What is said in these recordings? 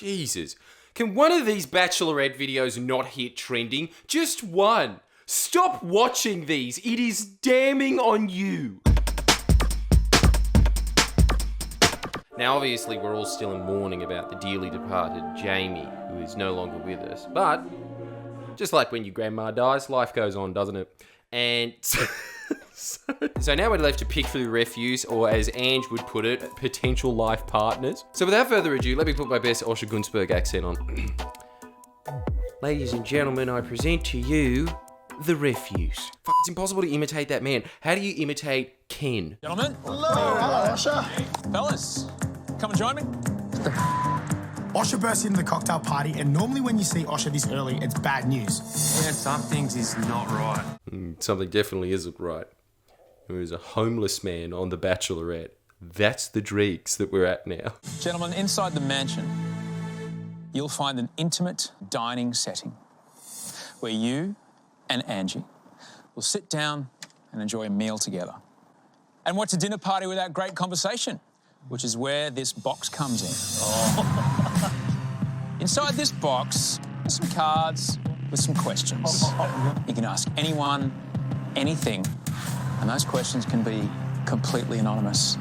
Jesus. Can one of these Bachelorette videos not hit trending? Just one. Stop watching these. It is damning on you. Now, obviously, we're all still in mourning about the dearly departed Jamie, who is no longer with us. But, just like when your grandma dies, life goes on, doesn't it? And so now we're left to pick through the refuse, or as Ange would put it, potential life partners. So without further ado, let me put my best Osher Gunsberg accent on. Ladies and gentlemen, I present to you the refuse. Fuck, it's impossible to imitate that man. How do you imitate Ken? Gentlemen. Hello, Osher. Fellas, come and join me. Osher burst into the cocktail party, and normally when you see Osher this early, it's bad news. Yeah, some things is not right. Something definitely isn't right. There is a homeless man on The Bachelorette. That's the dregs that we're at now. Gentlemen, inside the mansion, you'll find an intimate dining setting where you and Angie will sit down and enjoy a meal together. And what's a dinner party without great conversation? Which is where this box comes in. Inside this box are some cards with some questions. You can ask anyone, anything, and those questions can be completely anonymous.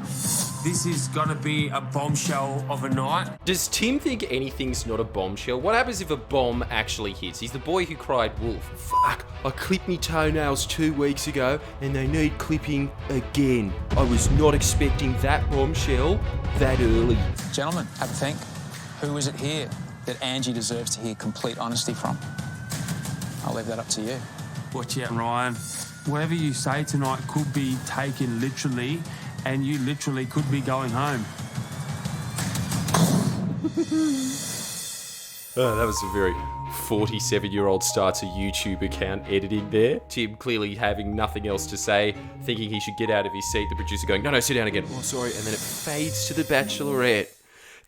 This is gonna be a bombshell of a night. Does Tim think anything's not a bombshell? What happens if a bomb actually hits? He's the boy who cried wolf. Fuck, I clipped me toenails 2 weeks ago and they need clipping again. I was not expecting that bombshell that early. Gentlemen, have a think. Who is it here that Angie deserves to hear complete honesty from? I'll leave that up to you. Watch out, Ryan. Whatever you say tonight could be taken literally, and you literally could be going home. Oh, that was a very 47-year-old starts a YouTube account editing there. Tim clearly having nothing else to say, thinking he should get out of his seat. The producer going, no, sit down again. Oh, sorry. And then it fades to The Bachelorette.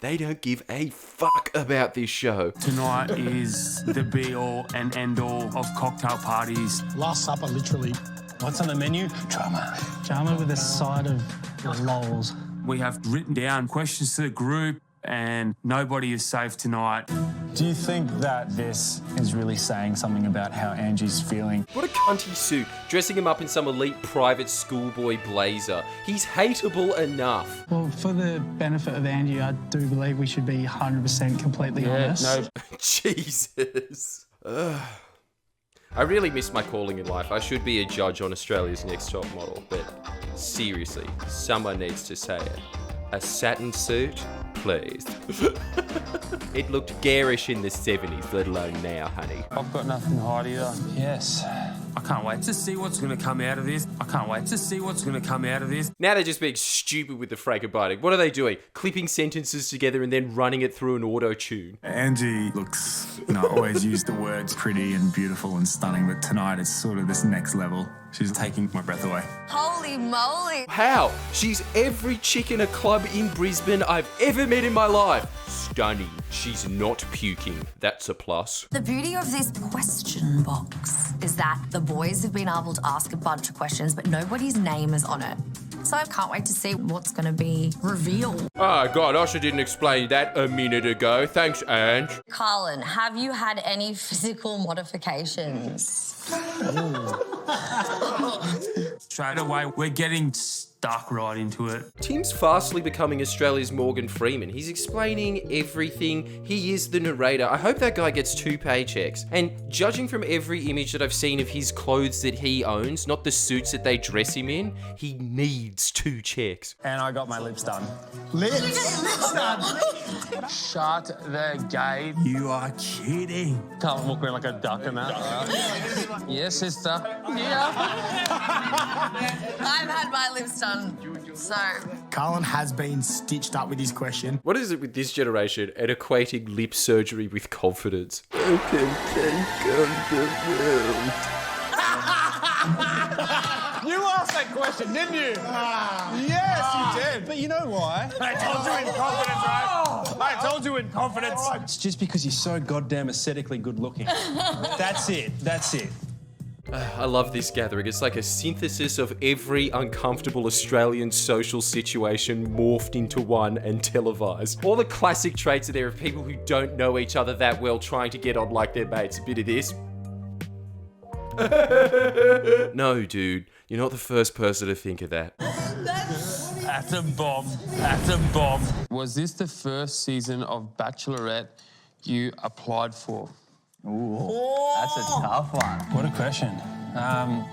They don't give a fuck about this show. Tonight is the be-all and end-all of cocktail parties. Last supper, literally. What's on the menu? Drama. Drama with a side of lols. We have written down questions to the group, and nobody is safe tonight. Do you think that this is really saying something about how Angie's feeling? What a cunty suit, dressing him up in some elite private schoolboy blazer. He's hateable enough. Well, for the benefit of Angie, I do believe we should be 100% completely honest. No. Jesus. Ugh. I really miss my calling in life. I should be a judge on Australia's Next Top Model, but seriously, someone needs to say it. A satin suit? Please. It looked garish in the 70s, let alone now, honey. I've got nothing to hide either. Yes. I can't wait to see what's going to come out of this. Now they're just being stupid with the frankenbiting. What are they doing? Clipping sentences together and then running it through an auto-tune. Angie looks, always use the words pretty and beautiful and stunning, but tonight it's sort of this next level. She's taking my breath away. Holy moly. How? She's every chick in a club in Brisbane I've ever met in my life. Stunning. She's not puking. That's a plus. The beauty of this question box is that the boys have been able to ask a bunch of questions, but nobody's name is on it. So I can't wait to see what's going to be revealed. Oh, God, Osher didn't explain that a minute ago. Thanks, Ange. Carlin, have you had any physical modifications? Straight away, we're getting stuck right into it. Tim's fastly becoming Australia's Morgan Freeman. He's explaining everything. He is the narrator. I hope that guy gets 2 paychecks. And judging from every image that I've seen of his clothes that he owns, not the suits that they dress him in, he needs 2 checks. And I got my lips done. Lips done. Shut the gate. You are kidding. Can't walk around like a duck and that. Yes, sister. Yeah. I've had my lips done, so... Carlin has been stitched up with his question. What is it with this generation and equating lip surgery with confidence? I can take on the world. You asked that question, didn't you? Yes, you did. But you know why? I told you in confidence, right? I told you in confidence. It's just because you're so goddamn aesthetically good looking. That's it. I love this gathering. It's like a synthesis of every uncomfortable Australian social situation morphed into one and televised. All the classic traits are there of people who don't know each other that well trying to get on like their mates. A bit of this. No, dude. You're not the first person to think of that. Atom bomb. Atom bomb. Was this the first season of Bachelorette you applied for? Ooh, that's a tough one. What a question. I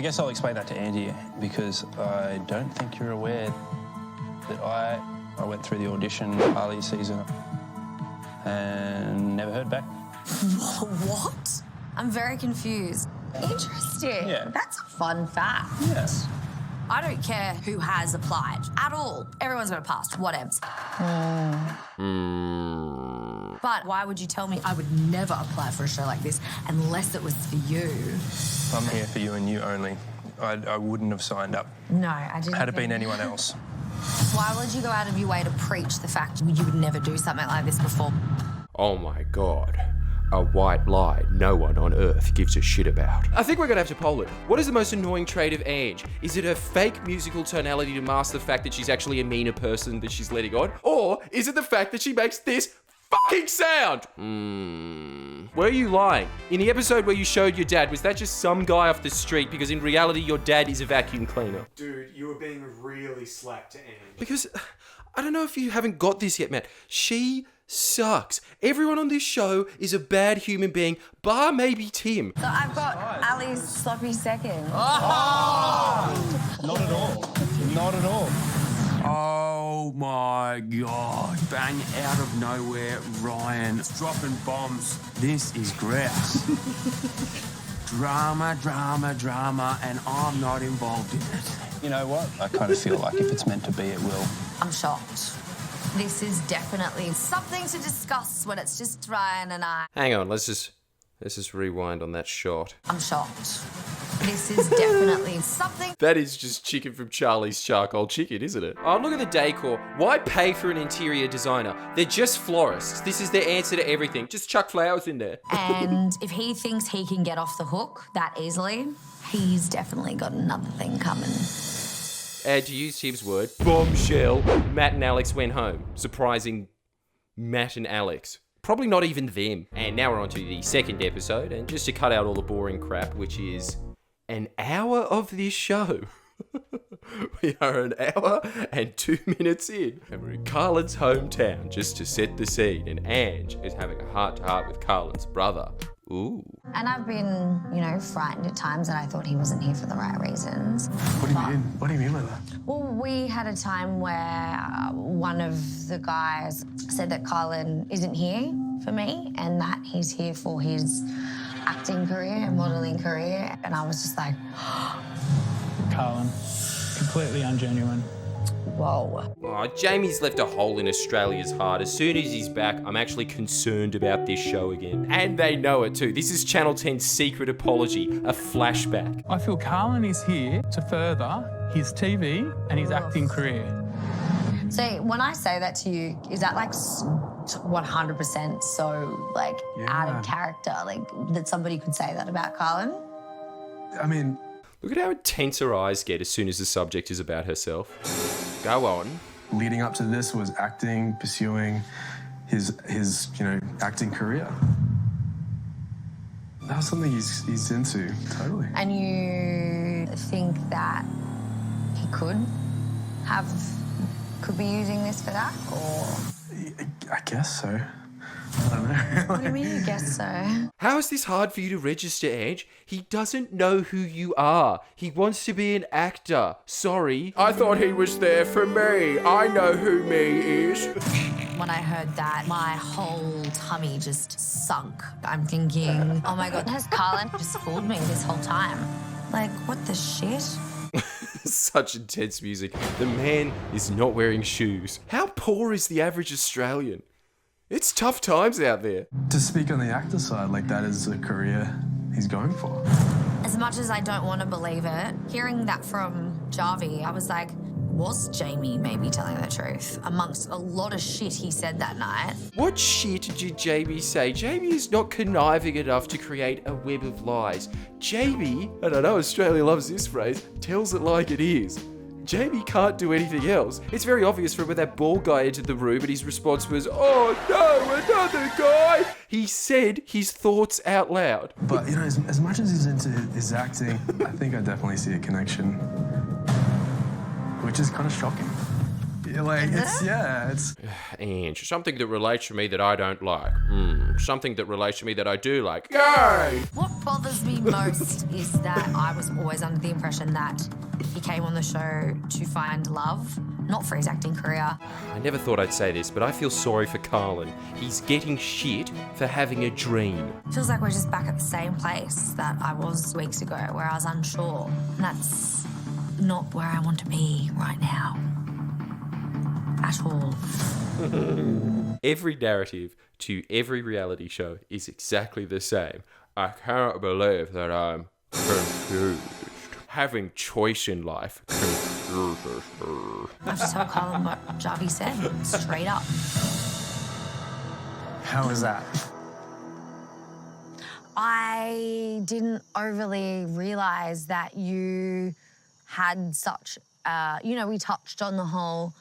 guess I'll explain that to Angie because I don't think you're aware that I went through the audition early season and never heard back. What? I'm very confused. Interesting. Yeah. That's a fun fact. Yes. I don't care who has applied at all. Everyone's got a pass. Whatevs. But why would you tell me I would never apply for a show like this unless it was for you? I'm here for you and you only. I wouldn't have signed up. No, I didn't. Had it been anyone else. Why would you go out of your way to preach the fact you would never do something like this before? Oh my god. A white lie no one on earth gives a shit about. I think we're gonna have to poll it. What is the most annoying trait of Ange? Is it her fake musical tonality to mask the fact that she's actually a meaner person that she's letting on? Or is it the fact that she makes this fucking sound? Were you lying? In the episode where you showed your dad, was that just some guy off the street? Because in reality, your dad is a vacuum cleaner. Dude, you were being really slack to Ange. Because, I don't know if you haven't got this yet, Matt. She sucks. Everyone on this show is a bad human being, bar maybe Tim. So I've got Ali's sloppy second. Not at all. Not at all. Oh my God. Bang out of nowhere, Ryan. Dropping bombs. This is grouse. Drama, drama, drama, and I'm not involved in it. You know what? I kind of feel like if it's meant to be, it will. I'm shocked. This is definitely something to discuss when it's just Ryan and I. Hang on, let's just rewind on that shot. I'm shocked. This is definitely something. That is just chicken from Charlie's Charcoal Chicken, isn't it? Oh, look at the decor. Why pay for an interior designer? They're just florists. This is their answer to everything. Just chuck flowers in there. And if he thinks he can get off the hook that easily, he's definitely got another thing coming. To use Tim's word, bombshell, Matt and Alex went home. Surprising Matt and Alex. Probably not even them. And now we're on to the second episode, and just to cut out all the boring crap, which is an hour of this show. We are an hour and 2 minutes in, and we're in Carlin's hometown just to set the scene, and Ange is having a heart-to-heart with Carlin's brother. Ooh. And I've been, frightened at times that I thought he wasn't here for the right reasons. What do you mean? What do you mean by that? Well, we had a time where one of the guys said that Carlin isn't here for me and that he's here for his acting career and modelling career. And I was just like, Carlin, completely ungenuine. whoa. Oh, Jamie's left a hole in Australia's heart. As soon as he's back, I'm actually concerned about this show again. And they know it too. This is Channel 10's secret apology, a flashback. I feel Carlin is here to further his TV and his acting career. So when I say that to you, is that like 100% so out of character? Like that somebody could say that about Carlin? I mean, Look at how intense her eyes get as soon as the subject is about herself. Go on. leading up to this was acting, pursuing his acting career. That was something he's into, totally. And you think that he could be using this for that, or? I guess so. I don't know. What do you mean you guess so? How is this hard for you to register, Ange? He doesn't know who you are. He wants to be an actor. Sorry. I thought he was there for me. I know who me is. When I heard that, my whole tummy just sunk. I'm thinking, oh my God, has Carlin just fooled me this whole time? Like, what the shit? Such intense music. The man is not wearing shoes. How poor is the average Australian? It's tough times out there. To speak on the actor side, that is a career he's going for. As much as I don't want to believe it, hearing that from Jarvie, I was like, was Jamie maybe telling the truth amongst a lot of shit he said that night. What shit did Jamie say? Jamie is not conniving enough to create a web of lies. Jamie, and I know Australia loves this phrase, tells it like it is. Jamie can't do anything else. It's very obvious from when that bald guy entered the room and his response was, "Oh no, another guy!" He said his thoughts out loud. But, you know, as much as he's into his acting, I think I definitely see a connection, which is kind of shocking. Like, it's... Ange, something that relates to me that I don't like. Something that relates to me that I do like. Yay! What bothers me most is that I was always under the impression that he came on the show to find love, not for his acting career. I never thought I'd say this, but I feel sorry for Carlin. He's getting shit for having a dream. Feels like we're just back at the same place that I was weeks ago, where I was unsure. And that's not where I want to be right now. At all. Every narrative to every reality show is exactly the same. I cannot believe that I'm confused. Having choice in life confuses her. I just told Colin what Javi said, straight up. How was that? I didn't overly realise that you had such, we touched on the whole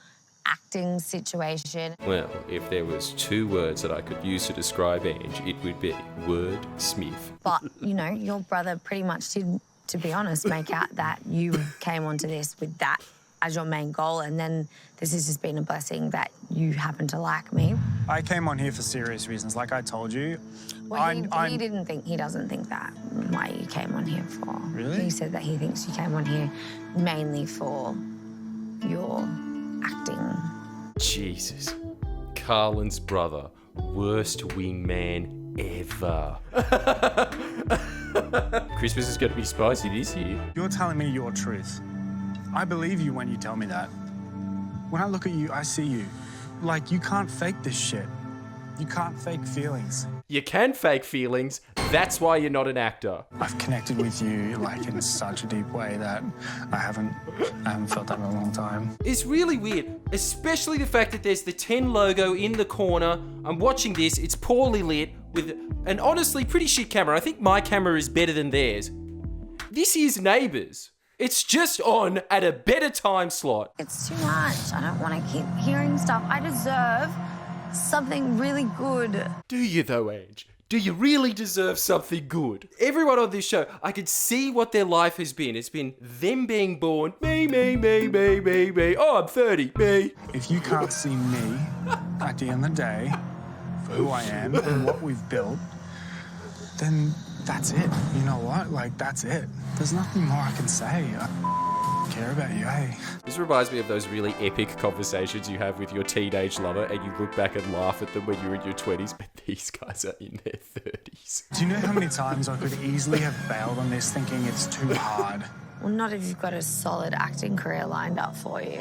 acting situation. Well, if there was 2 words that I could use to describe Ange, it would be wordsmith. But, your brother pretty much did, to be honest, make out that you came onto this with that as your main goal, and then this has just been a blessing that you happen to like me. I came on here for serious reasons, like I told you. Well, he doesn't think that why you came on here for. Really? He said that he thinks you came on here mainly for your acting. Jesus. Carlin's brother. Worst wingman ever. Christmas is going to be spicy this year. You're telling me your truth. I believe you when you tell me that. When I look at you, I see you. Like, you can't fake this shit. You can't fake feelings. You can fake feelings. That's why you're not an actor. I've connected with you, like, in such a deep way that I haven't felt that in a long time. It's really weird, especially the fact that there's the 10 logo in the corner. I'm watching this, it's poorly lit with an honestly pretty shit camera. I think my camera is better than theirs. This is Neighbours. It's just on at a better time slot. It's too much. I don't want to keep hearing stuff. I deserve something really good. Do you though, Ange? Do you really deserve something good? Everyone on this show, I could see what their life has been. It's been them being born, me. Oh, I'm 30, me. If you can't see me at the end of the day for who I am and what we've built, then that's it. You know what? Like, that's it. There's nothing more I can say. I care about you, hey? This reminds me of those really epic conversations you have with your teenage lover and you look back and laugh at them when you're in your 20s, but these guys are in their 30s. Do you know how many times I could easily have bailed on this thinking it's too hard? Well, not if you've got a solid acting career lined up for you.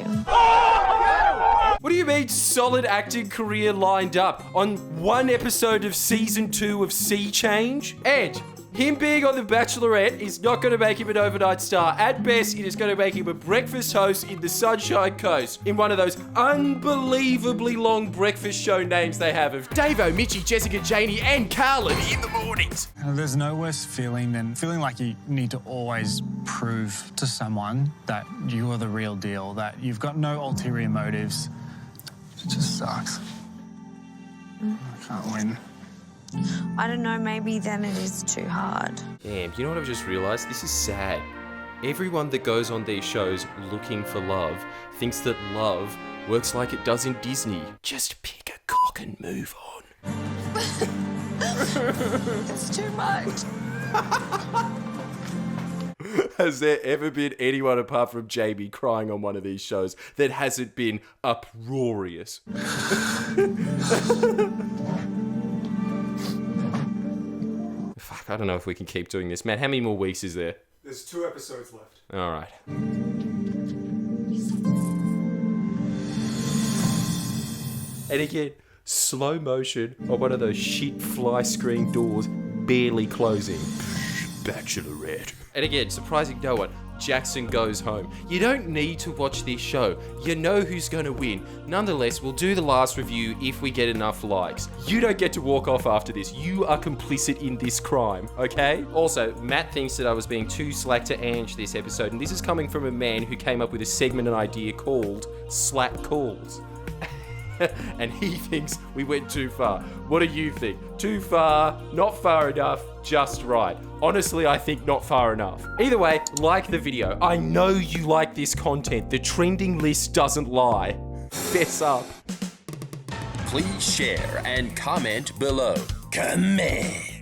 What do you mean, solid acting career lined up? On one episode of season 2 of Sea Change? And him being on The Bachelorette is not going to make him an overnight star. At best, it is going to make him a breakfast host in the Sunshine Coast, in one of those unbelievably long breakfast show names they have of Davo, Mitchie, Jessica, Janie, and Carlin in the mornings. There's no worse feeling than feeling like you need to always prove to someone that you are the real deal, that you've got no ulterior motives. It just sucks. I can't win. I don't know, maybe then it is too hard. Damn, you know what I've just realised? This is sad. Everyone that goes on these shows looking for love thinks that love works like it does in Disney. Just pick a cock and move on. It's too much. Has there ever been anyone apart from Jamie crying on one of these shows that hasn't been uproarious? Fuck, I don't know if we can keep doing this. Man, how many more weeks is there? There's 2 episodes left. All right. And again, slow motion on one of those shit fly screen doors barely closing. Bachelorette. And again, surprising no one, Jackson goes home. You don't need to watch this show. You know who's going to win. Nonetheless, we'll do the last review if we get enough likes. You don't get to walk off after this. You are complicit in this crime, okay? Also, Matt thinks that I was being too slack to Ange this episode, and this is coming from a man who came up with a segment and idea called Slack Calls. And he thinks we went too far. What do you think? Too far, not far enough, just right? Honestly, I think not far enough. Either way, like the video. I know you like this content. The trending list doesn't lie. Fess up. Please share and comment below. Comment.